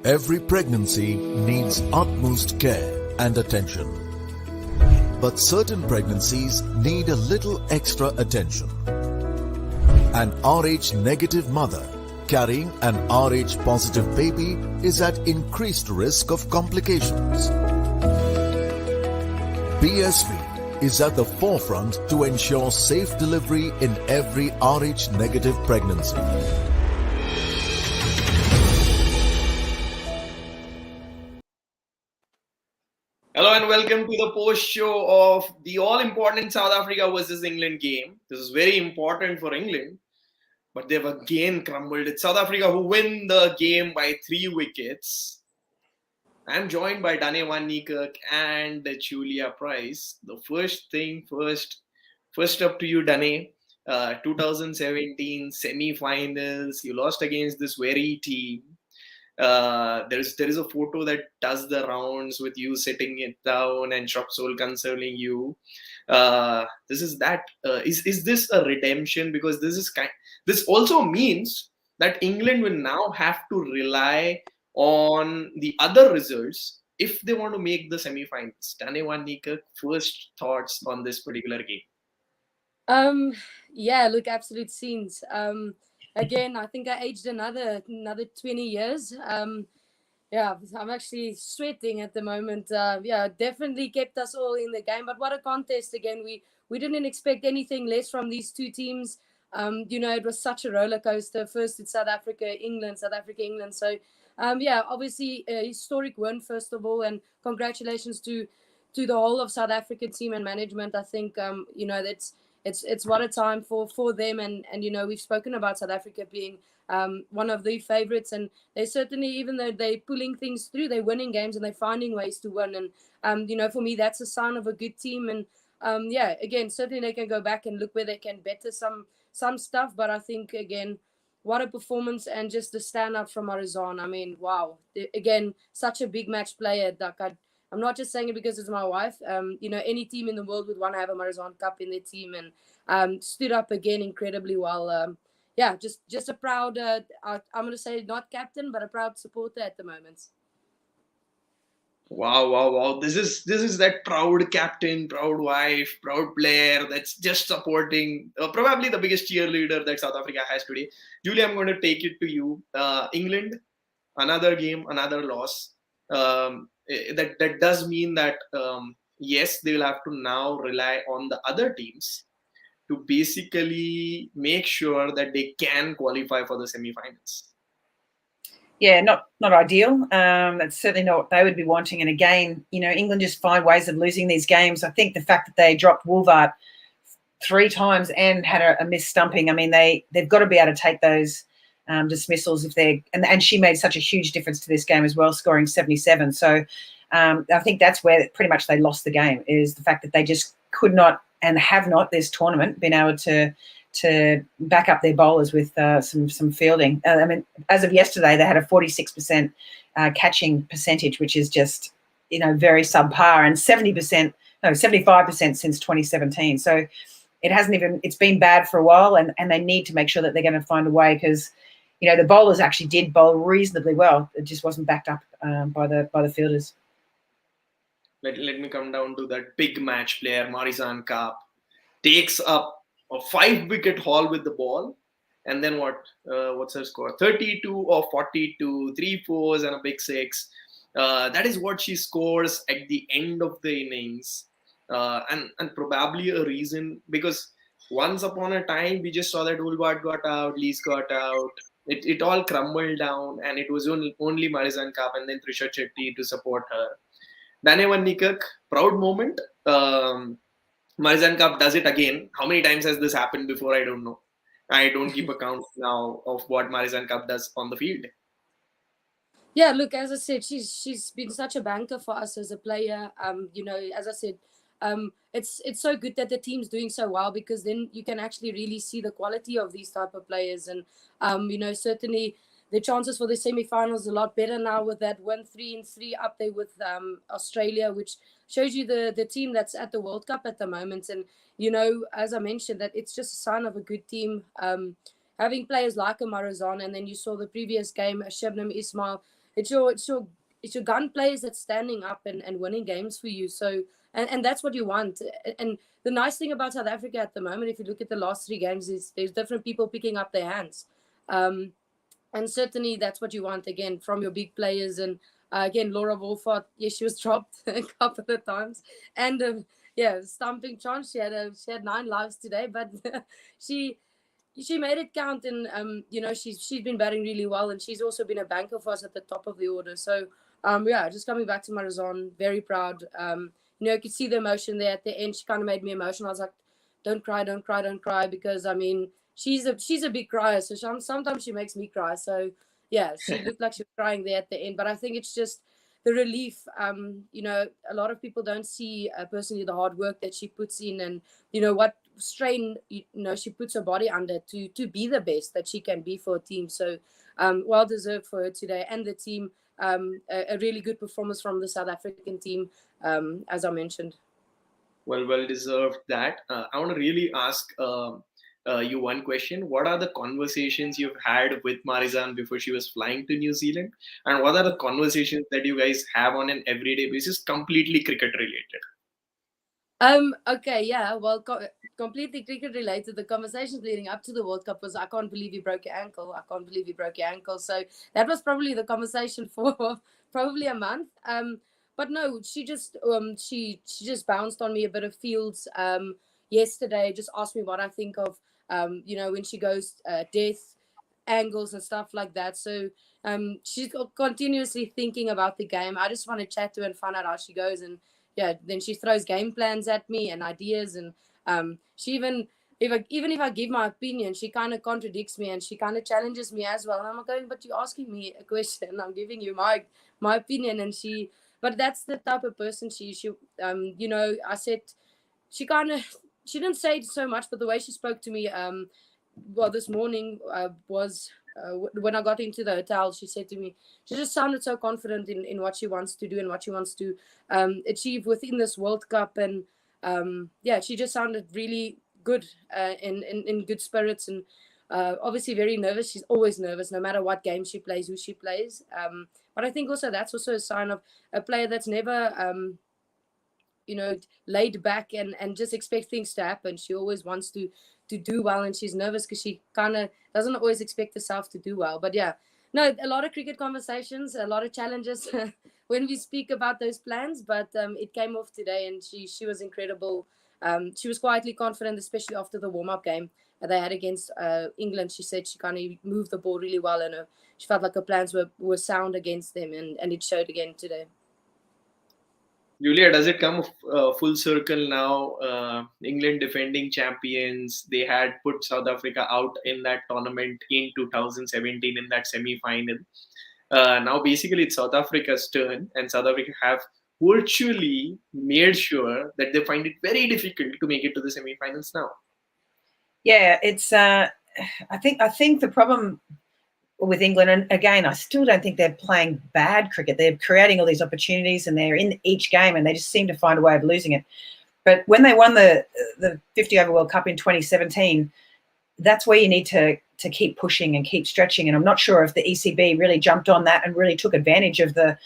Every pregnancy needs utmost care and attention. But certain pregnancies need a little extra attention. An RH negative mother carrying an RH positive baby is at increased risk of complications. BSV is at the forefront to ensure safe delivery in every RH negative pregnancy. Hello and welcome to the post show of the all-important South Africa versus England game. This is very important for England, but they've again crumbled. It's South Africa who win the game by 3 wickets. I'm joined by Dane van Niekerk and Julia Price. The first thing first up to you, Dane. 2017 semi-finals. You lost against this very team. There is a photo that does the rounds with you sitting it down and Shopsol consoling you. Is this a redemption? Because this also means that England will now have to rely on the other results if they want to make the semi-finals. Dane van Niekerk, first thoughts on this particular game? Yeah, look, absolute scenes. Again, I think I aged another 20 years. Yeah, I'm actually sweating at the moment. Yeah, definitely kept us all in the game. But what a contest again. We didn't expect anything less from these two teams. It was such a roller coaster. First it's South Africa, England, South Africa, England. So yeah, obviously a historic win first of all, and congratulations to the whole of South African team and management. I think that's it's what a time for them, and we've spoken about South Africa being one of the favorites, and they certainly, even though they're pulling things through, they're winning games and they're finding ways to win. And for me, that's a sign of a good team. And yeah, again, certainly they can go back and look where they can better some stuff, but I think again, what a performance, and just the standout from Marizanne. I mean, wow, again, such a big match player. Like I'm not just saying it because it's my wife. Any team in the world would want to have a Marizanne Kapp in their team, and stood up again incredibly well. Yeah, just a proud, I'm going to say not captain, but a proud supporter at the moment. Wow. This is that proud captain, proud wife, proud player that's just supporting probably the biggest cheerleader that South Africa has today. Julie, I'm going to take it to you. England, another game, another loss. That does mean that yes, they will have to now rely on the other teams to basically make sure that they can qualify for the semi-finals. Yeah, not ideal. That's certainly not what they would be wanting. And again, England just find ways of losing these games. I think the fact that they dropped Woolvart 3 times and had a missed stumping, I mean, they've got to be able to take those dismissals if they're, and she made such a huge difference to this game as well, scoring 77. So I think that's where pretty much they lost the game, is the fact that they just could not and have not this tournament been able to back up their bowlers with some fielding. I mean, as of yesterday, they had a 46% catching percentage, which is just, very subpar, and 75% since 2017. So it's been bad for a while, and they need to make sure that they're going to find a way, because, the bowlers actually did bowl reasonably well. It just wasn't backed up by the fielders. Let me come down to that big match player, Marizanne Kapp, takes up a 5-wicket haul with the ball, and then what's her score? 32 or 42, 3 fours and a big 6. That is what she scores at the end of the innings, and probably a reason, because once upon a time we just saw that Woolvart got out, Lees got out. It all crumbled down, and it was only Marizanne Kapp and then Trisha Chetty to support her. Dane van Niekerk, proud moment. Marizanne Kapp does it again. How many times has this happened before? I don't know. I don't keep account now of what Marizanne Kapp does on the field. Yeah, look, as I said, she's been such a banker for us as a player. As I said, It's so good that the team's doing so well, because then you can actually really see the quality of these type of players. And certainly the chances for the semi-finals a lot better now with that 1-3-3 up there with Australia, which shows you the team that's at the World Cup at the moment. And as I mentioned, that it's just a sign of a good team. Having players like a Marizanne, and then you saw the previous game, Shabnam Ismail. It's your gun players that's standing up and winning games for you. So and that's what you want. And the nice thing about South Africa at the moment, if you look at the last 3 games, is there's different people picking up their hands. And certainly that's what you want, again, from your big players. And again, Laura Wolfart, yes, she was dropped a couple of times. And stumping chance. She had 9 lives today, but she made it count. And she's been batting really well, and she's also been a banker for us at the top of the order. So just coming back to Marizanne, very proud. You could see the emotion there at the end. She kind of made me emotional. I was like, don't cry, because she's a big crier, so sometimes she makes me cry. So yeah, she looked like she was crying there at the end. But I think it's just the relief. A lot of people don't see personally the hard work that she puts in, and what strain she puts her body under to be the best that she can be for a team. So well deserved for her today, and the team. A really good performance from the South African team, as I mentioned. Well deserved that. I want to really ask you one question. What are the conversations you've had with Marizanne before she was flying to New Zealand? And what are the conversations that you guys have on an everyday basis, completely cricket related? Okay, yeah. Well, completely cricket related. The conversations leading up to the World Cup was, I can't believe you broke your ankle. I can't believe you broke your ankle. So that was probably the conversation for probably a month. But no, she just bounced on me a bit of fields yesterday. Just asked me what I think of when she goes death angles and stuff like that. So she's continuously thinking about the game. I just want to chat to her and find out how she goes. And then she throws game plans at me and ideas. And she even if I give my opinion, she kind of contradicts me, and she kind of challenges me as well. And I'm going, but you're asking me a question, I'm giving you my opinion. And but that's the type of person she I said, she didn't say so much, but the way she spoke to me this morning was when I got into the hotel, she said to me, she just sounded so confident in what she wants to do and what she wants to achieve within this World Cup. And she just sounded really good, in good spirits, and obviously very nervous. She's always nervous, no matter what game she plays, who she plays. But I think also that's also a sign of a player that's never laid back and just expect things to happen. She always wants to do well, and she's nervous because she kind of doesn't always expect herself to do well. But a lot of cricket conversations, a lot of challenges when we speak about those plans, but it came off today, and she was incredible. She was quietly confident, especially after the warm-up game they had against England. She said she kind of moved the ball really well, and she felt like her plans were sound against them, and it showed again today. Julia, does it come full circle now? England defending champions, they had put South Africa out in that tournament in 2017 in that semi-final. Now basically it's South Africa's turn, and South Africa have virtually made sure that they find it very difficult to make it to the semi-finals now. Yeah, it's I think the problem with England, and again, I still don't think they're playing bad cricket. They're creating all these opportunities, and they're in each game, and they just seem to find a way of losing it. But when they won the 50 over World Cup in 2017, that's where you need to keep pushing and keep stretching. And I'm not sure if the ECB really jumped on that and really took advantage of the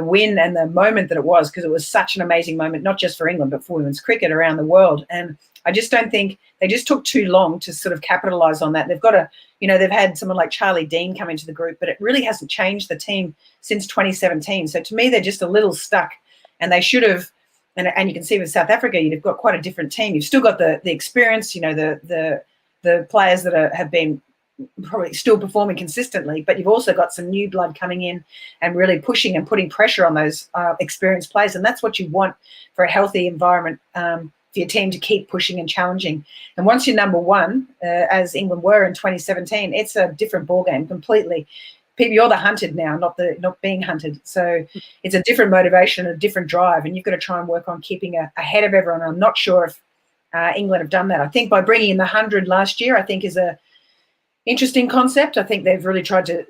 win and the moment that it was, because it was such an amazing moment, not just for England, but for women's cricket around the world. And I just don't think they just took too long to sort of capitalize on that. They've got to, they've had someone like Charlie Dean come into the group, but it really hasn't changed the team since 2017. So to me, they're just a little stuck, and they should have. And you can see with South Africa, you've got quite a different team. You've still got the experience, the players that have been probably still performing consistently, but you've also got some new blood coming in and really pushing and putting pressure on those experienced players. And that's what you want for a healthy environment, for your team to keep pushing and challenging. And once you're number one, as England were in 2017, it's a different ballgame completely. people, you're the hunted now, not being hunted. So it's a different motivation, a different drive, and you've got to try and work on keeping ahead of everyone. I'm not sure if England have done that. I think by bringing in the 100 last year, I think is a interesting concept. I think they've really tried to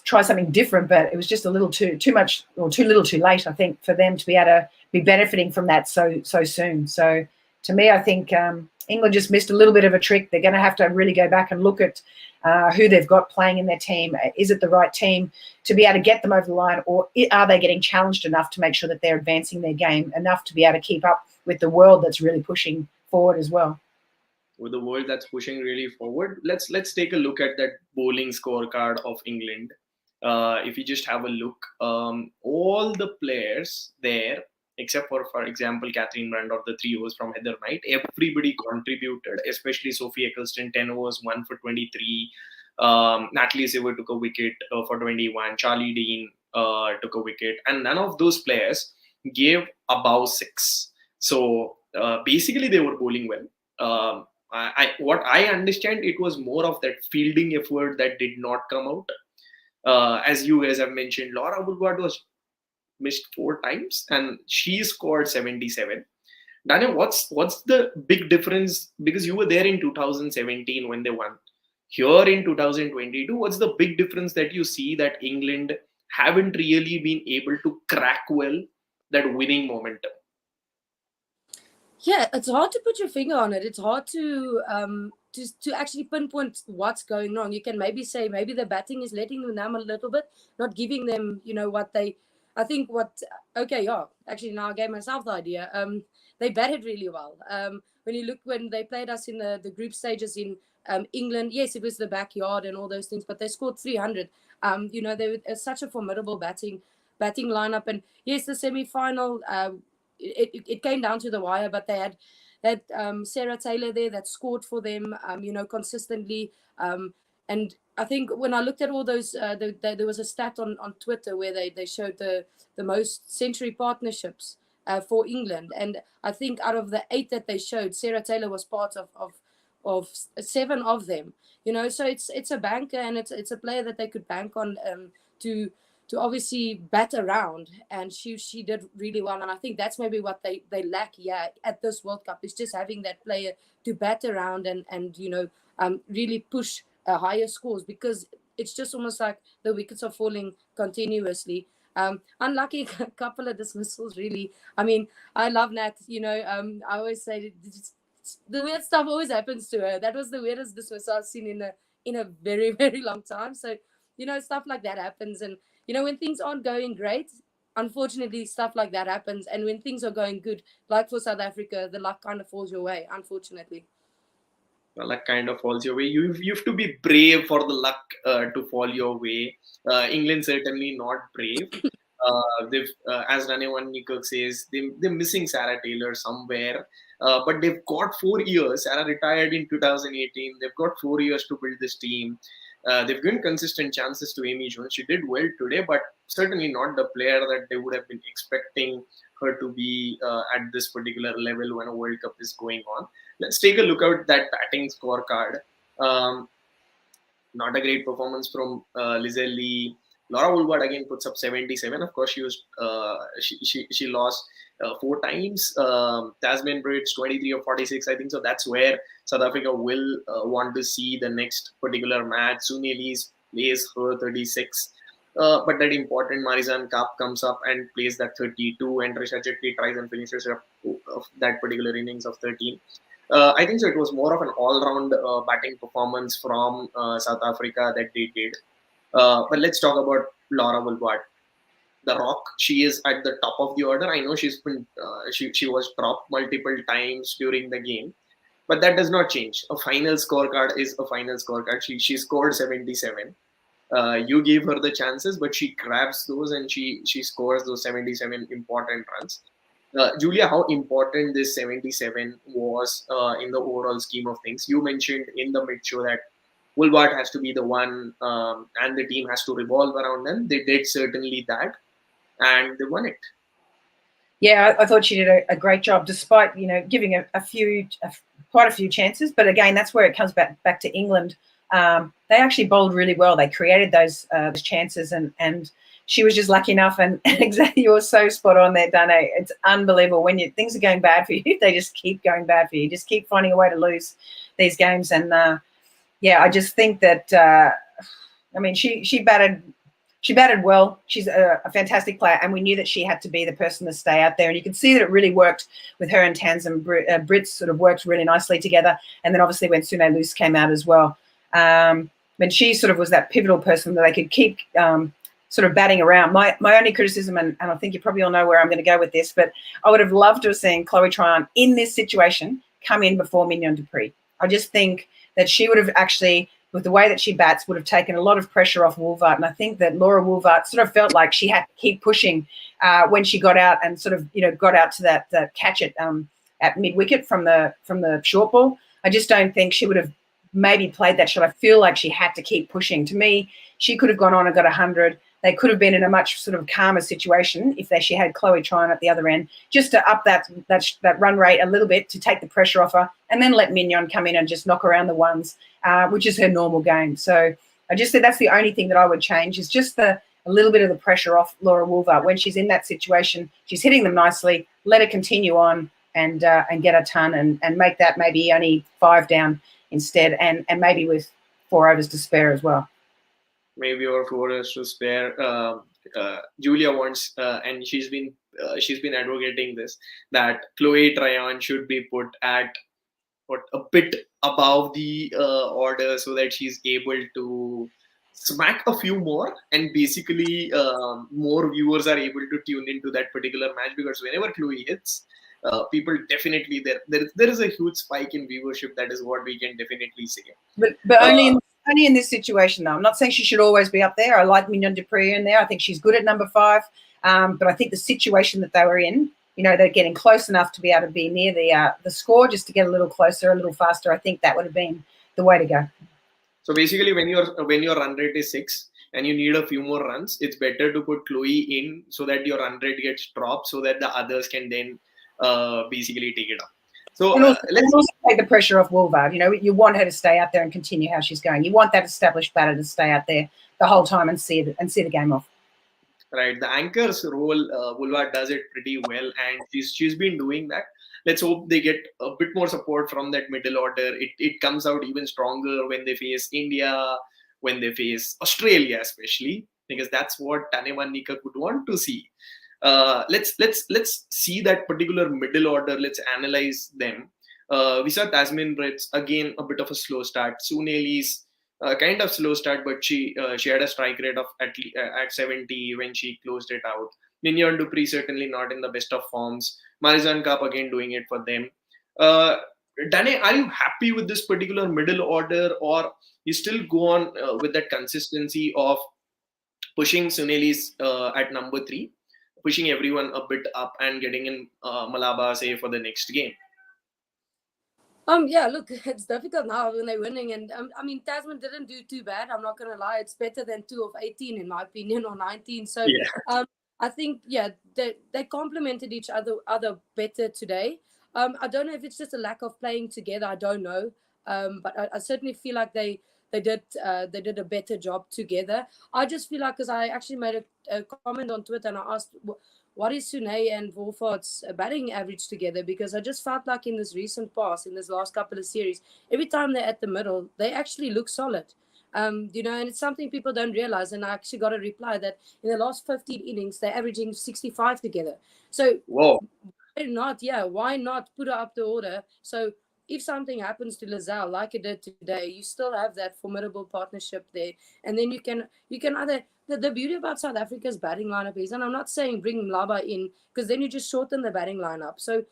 try something different, but it was just a little too much, or too little too late, I think, for them to be able to be benefiting from that so soon. So to me, I think England just missed a little bit of a trick. They're going to have to really go back and look at who they've got playing in their team. Is it the right team to be able to get them over the line, or are they getting challenged enough to make sure that they're advancing their game enough to be able to keep up with the world that's really pushing forward as well? With the world that's pushing really forward, let's take a look at that bowling scorecard of England. If you just have a look, all the players there, except for example, Catherine Brand or the 3 overs from Heather Knight, everybody contributed, especially Sophie Eccleston, 10 overs, 1 for 23. Natalie Silver took a wicket for 21. Charlie Dean took a wicket. And none of those players gave above 6. So basically, they were bowling well. What I understand, it was more of that fielding effort that did not come out. As you guys have mentioned, Laura Woodward was missed 4 times and she scored 77. Daniel, what's the big difference? Because you were there in 2017 when they won. Here in 2022, what's the big difference that you see that England haven't really been able to crack well that winning momentum? Yeah, it's hard to put your finger on it. It's hard to actually pinpoint what's going wrong. You can maybe say maybe the batting is letting them down a little bit, not giving them, what they. I think okay, yeah. Actually, now I gave myself the idea. They batted really well. When they played us in the group stages in England, yes, it was the backyard and all those things, but they scored 300. They were such a formidable batting lineup, and yes, the semi-final. It came down to the wire, but they had Sarah Taylor there that scored for them, consistently. And I think when I looked at all those, there was a stat on Twitter where they showed the most century partnerships for England. And I think out of the 8 that they showed, Sarah Taylor was part of 7 of them. So it's a banker, and it's a player that they could bank on to obviously bat around, and she did really well. And I think that's maybe what they lack at this World Cup, is just having that player to bat around and really push higher scores, because it's just almost like the wickets are falling continuously. Unlucky a couple of dismissals, really. I mean, I love Nat, I always say the weird stuff always happens to her. That was the weirdest dismissal I've seen in a very, very long time. So, stuff like that happens. And when things aren't going great, unfortunately, stuff like that happens. And when things are going good, like for South Africa, the luck kind of falls your way, unfortunately. The luck kind of falls your way. You have to be brave for the luck to fall your way. England certainly not brave. They've, as Ranewan Nikok says, they're missing Sarah Taylor somewhere. But they've got 4 years. Sarah retired in 2018. They've got 4 years to build this team. They've given consistent chances to Amy Jones. She did well today, but certainly not the player that they would have been expecting her to be at this particular level when a World Cup is going on. Let's take a look at that batting scorecard. Not a great performance from Lizelle Lee. Laura Woolward again puts up 77. Of course, she lost 4 times. Tasman Bridge 23 of 46, I think. So that's where South Africa will want to see the next particular match. Sunil plays her 36. But that important Marizanne Kapp comes up and plays that 32, and Trisha Chetty tries and finishes up of that particular innings of 13. I think so. It was more of an all-round batting performance from South Africa that they did. But let's talk about Laura Woolward. The Rock, she is at the top of the order. I know she's been she was dropped multiple times during the game, but that does not change. A final scorecard is a final scorecard. She scored 77. You gave her the chances, but she grabs those and she scores those 77 important runs. Julia, how important this 77 was in the overall scheme of things? You mentioned in the mid-show that Woolward has to be the one and the team has to revolve around them. They did certainly that, and they won it. Yeah, I thought she did a great job, despite giving quite a few chances. But again, that's where it comes back to England they actually bowled really well. They created those chances, and she was just lucky enough. And exactly, you're so spot on there, Dane. It's unbelievable when things are going bad for you. They just keep going bad for you. Just keep finding a way to lose these games. And I just think that I mean, she batted well. She's a fantastic player, and we knew that she had to be the person to stay out there. And you can see that it really worked with her and Tans and Brits sort of worked really nicely together. And then obviously when Sune Luce came out as well, when she sort of was that pivotal person that they could keep sort of batting around. My only criticism, and I think you probably all know where I'm going to go with this, but I would have loved to have seen Chloe Tryon in this situation come in before Mignon du Preez. I just think that she would have actually, with the way that she bats, would have taken a lot of pressure off Woolvart. And I think that Laura Woolvart sort of felt like she had to keep pushing when she got out and sort of, got out to that catch at mid-wicket from the short ball. I just don't think she would have maybe played that shot. I feel like she had to keep pushing. To me, she could have gone on and got 100. They could have been in a much sort of calmer situation if she had Chloe Tryon at the other end, just to up that run rate a little bit to take the pressure off her, and then let Mignon come in and just knock around the ones, which is her normal game. So I just think that's the only thing that I would change, is just a little bit of the pressure off Laura Woolvart. When she's in that situation, she's hitting them nicely. Let her continue on and get a ton and make that maybe only 5 down instead, and maybe with 4 overs to spare as well. Maybe over 4 overs to spare. Julia wants, and she's been advocating this, that Chloe Tryon should be put at a bit above the order so that she's able to smack a few more, and basically more viewers are able to tune into that particular match, because whenever Chloe hits, people definitely there is a huge spike in viewership. That is what we can definitely say. But only in this situation, though. I'm not saying she should always be up there. I like Mignon du Preez in there. I think she's good at number 5. But I think the situation that they were in, they're getting close enough to be able to be near the score, just to get a little closer, a little faster. I think that would have been the way to go. So basically, when your run rate is 6 and you need a few more runs, it's better to put Chloe in so that your run rate gets dropped, so that the others can then basically take it up. So let's also take the pressure off Woolvart. You want her to stay out there and continue how she's going. You want that established batter to stay out there the whole time and see the game off. Right, the anchor's role, Woolvart does it pretty well, and she's been doing that. Let's hope they get a bit more support from that middle order. It comes out even stronger when they face India, when they face Australia, especially, because that's what Taneman Nika could want to see. Let's see that particular middle order. Let's analyze them. We saw Tasmin Brits, again a bit of a slow start. Suneli's kind of slow start, but she had a strike rate of at 70 when she closed it out. Mignon du Preez certainly not in the best of forms. Marizanne Kapp again doing it for them. Dane, are you happy with this particular middle order, or you still go on with that consistency of pushing Suneli's at number 3? Pushing everyone a bit up and getting in Malaba, say, for the next game? Yeah, look, it's difficult now when they're winning. And I mean, Tasman didn't do too bad. I'm not going to lie. It's better than 2 of 18, in my opinion, or 19. So yeah. I think, they complemented each other better today. I don't know if it's just a lack of playing together. I don't know. But I certainly feel like they did a better job together. I just feel like, because I actually made a comment on Twitter and I asked, what is Sune and Wolfart's batting average together? Because I just felt like in this recent past, in this last couple of series, every time they're at the middle, they actually look solid. And it's something people don't realize. And I actually got a reply that in the last 15 innings, they're averaging 65 together. So whoa. Why not put her up the order? So if something happens to Lazelle like it did today, you still have that formidable partnership there. And then you can either, the beauty about South Africa's batting lineup is, and I'm not saying bring Mlaba in, because then you just shorten the batting lineup. So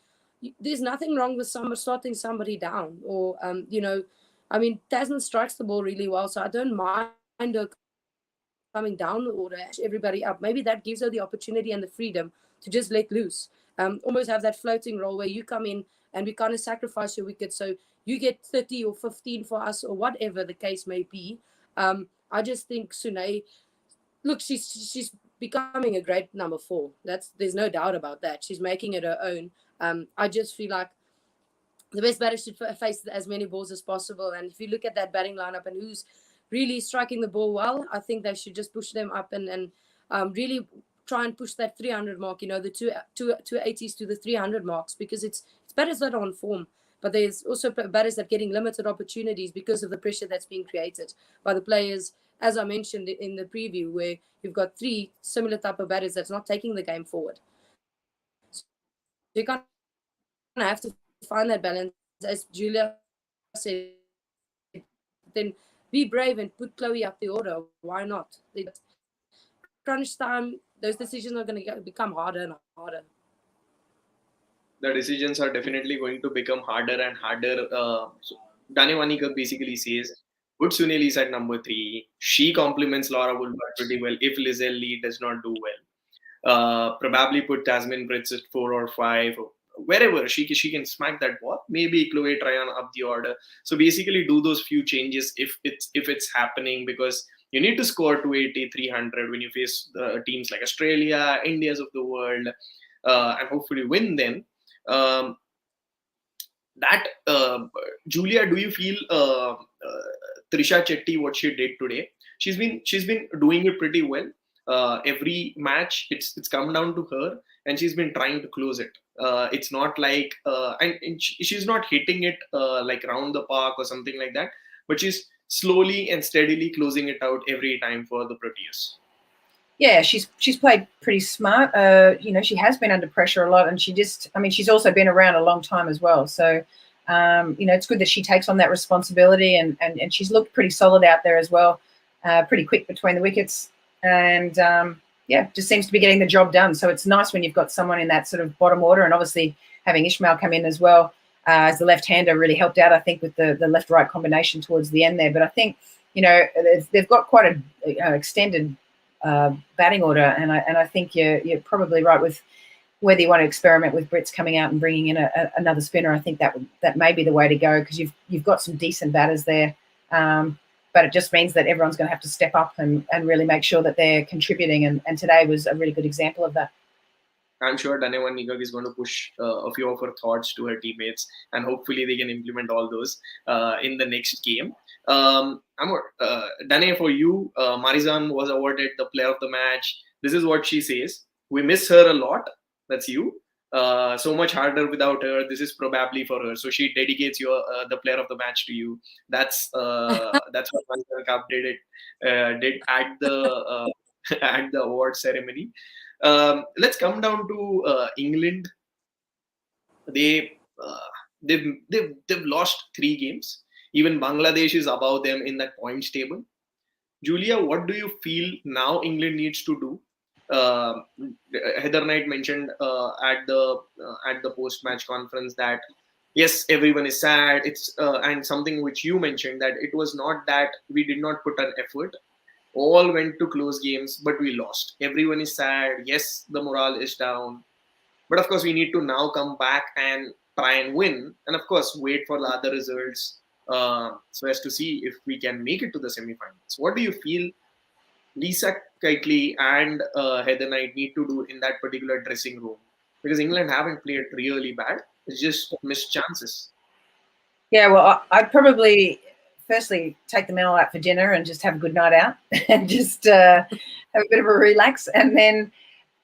there's nothing wrong with starting somebody down, or I mean, Tasman strikes the ball really well, so I don't mind her coming down the order, everybody up. Maybe that gives her the opportunity and the freedom to just let loose. Almost have that floating role where you come in and we kind of sacrifice your wicket, so you get 30 or 15 for us, or whatever the case may be. I just think Sune, look, she's becoming a great number 4. There's no doubt about that. She's making it her own. I just feel like the best batters should face as many balls as possible. And if you look at that batting lineup and who's really striking the ball well, I think they should just push them up and really try and push that 300 mark, you know, the 280s to the 300 marks, because it's batters that are on form. But there's also batters that are getting limited opportunities because of the pressure that's being created by the players, as I mentioned in the preview, where you've got three similar type of batters that's not taking the game forward. So you kind of have to find that balance, as Julia said. Then be brave and put Chloe up the order. Why not? Crunch time, those decisions are going to become harder and harder. The decisions are definitely going to become harder and harder. So Dane Wanikar basically says, put Sunil at number 3. She complements Laura Woolbard pretty well if Lizelle Lee does not do well. Probably put Tasmin Brits at 4 or 5. Wherever she can smack that ball. Maybe Chloe Tryon up the order. So basically do those few changes if it's happening, because you need to score 280, 300 when you face teams like Australia, India's of the world, and hopefully win them. Julia, do you feel Trisha Chetty, what she did today? She's been doing it pretty well. Every match, it's come down to her, and she's been trying to close it. It's not like and she's not hitting it like round the park or something like that, but she's slowly and steadily closing it out every time for the Proteas. Yeah, she's played pretty smart. You know, she has been under pressure a lot, and she's also been around a long time as well. So, you know, it's good that she takes on that responsibility, and she's looked pretty solid out there as well, pretty quick between the wickets, and yeah, just seems to be getting the job done. So it's nice when you've got someone in that sort of bottom order, and obviously having Ishmael come in as well as the left-hander really helped out, I think, with the left-right combination towards the end there. But I think, you know, they've got quite a extended batting order, and I think you're probably right with whether you want to experiment with Brits coming out and bringing in another spinner. I think that may be the way to go, because you've got some decent batters there, but it just means that everyone's going to have to step up and really make sure that they're contributing, and today was a really good example of that. I'm sure Danewan Nigag is going to push a few of her thoughts to her teammates, and hopefully they can implement all those in the next game. Dane, for you, Marizanne was awarded the player of the match. This is what she says: "We miss her a lot." That's you. So much harder without her. This is probably for her. So she dedicates the player of the match to you. That's what Kapp did at the at the award ceremony. Let's come down to England. They've lost 3 games. Even Bangladesh is above them in that points table. Julia, what do you feel now England needs to do? Heather Knight mentioned at the post-match conference that yes, everyone is sad. It's and something which you mentioned, that it was not that we did not put an effort. All went to close games, but we lost. Everyone is sad. Yes, the morale is down. But of course, we need to now come back and try and win. And of course, wait for the other results so as to see if we can make it to the semi-finals. What do you feel Lisa Keightley and Heather Knight need to do in that particular dressing room? Because England haven't played really bad. It's just missed chances. Yeah, well, I'd probably firstly take them all out for dinner and just have a good night out and just have a bit of a relax. And then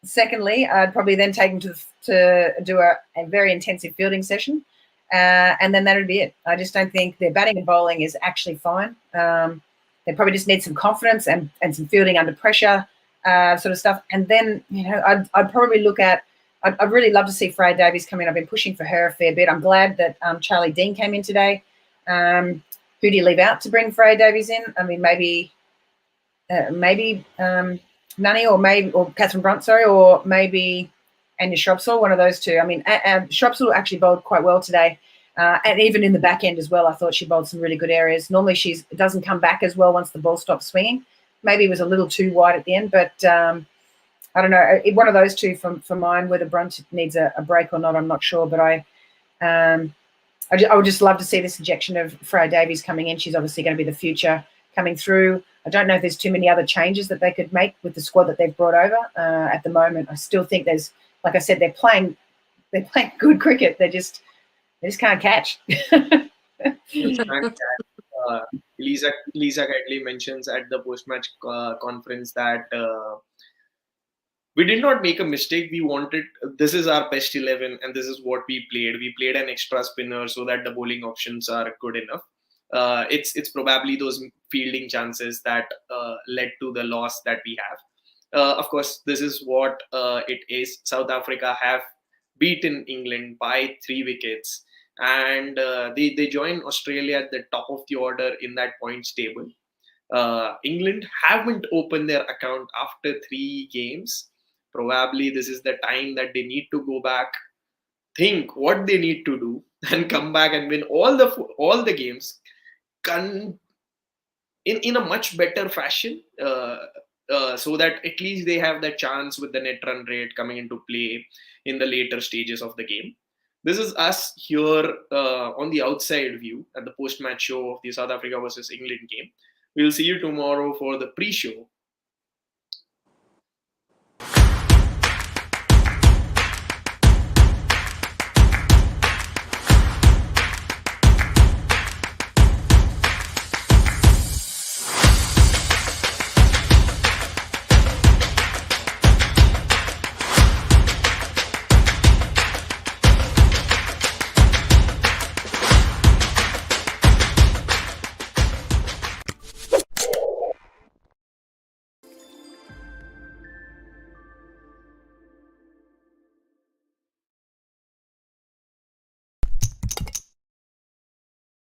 secondly, I'd probably then take them to do a very intensive fielding session. And then that would be it. I just don't think their batting and bowling is actually fine. They probably just need some confidence and some fielding under pressure sort of stuff. And then, you know, I'd probably look at, I'd really love to see Freya Davies come in. I've been pushing for her a fair bit. I'm glad that Charlie Dean came in today. Who do you leave out to bring Freya Davies in? I mean, maybe Nani or Catherine Brunt, sorry, or maybe Anya Shropshall, one of those two. I mean, Shropshall actually bowled quite well today, and even in the back end as well, I thought she bowled some really good areas. Normally, it doesn't come back as well once the ball stops swinging. Maybe it was a little too wide at the end, but I don't know. One of those two for mine, whether Brunt needs a break or not, I'm not sure. But I would just love to see this injection of Freya Davies coming in. She's obviously going to be the future coming through. I don't know if there's too many other changes that they could make with the squad that they've brought over at the moment. I still think there's, like I said, they're playing good cricket. They're just They just can't catch. Lisa Kidley mentions at the post-match conference that we did not make a mistake. We wanted, this is our best 11 and this is what we played. We played an extra spinner so that the bowling options are good enough. It's probably those fielding chances that led to the loss that we have. Of course, this is what it is. South Africa have beaten England by 3 wickets, and they join Australia at the top of the order in that points table. England haven't opened their account after 3 games. Probably this is the time that they need to go back, think what they need to do, and come back and win all the games in a much better fashion. So that at least they have that chance with the net run rate coming into play in the later stages of the game. This is us here on the outside view at the post-match show of the South Africa versus England game. We'll see you tomorrow for the pre-show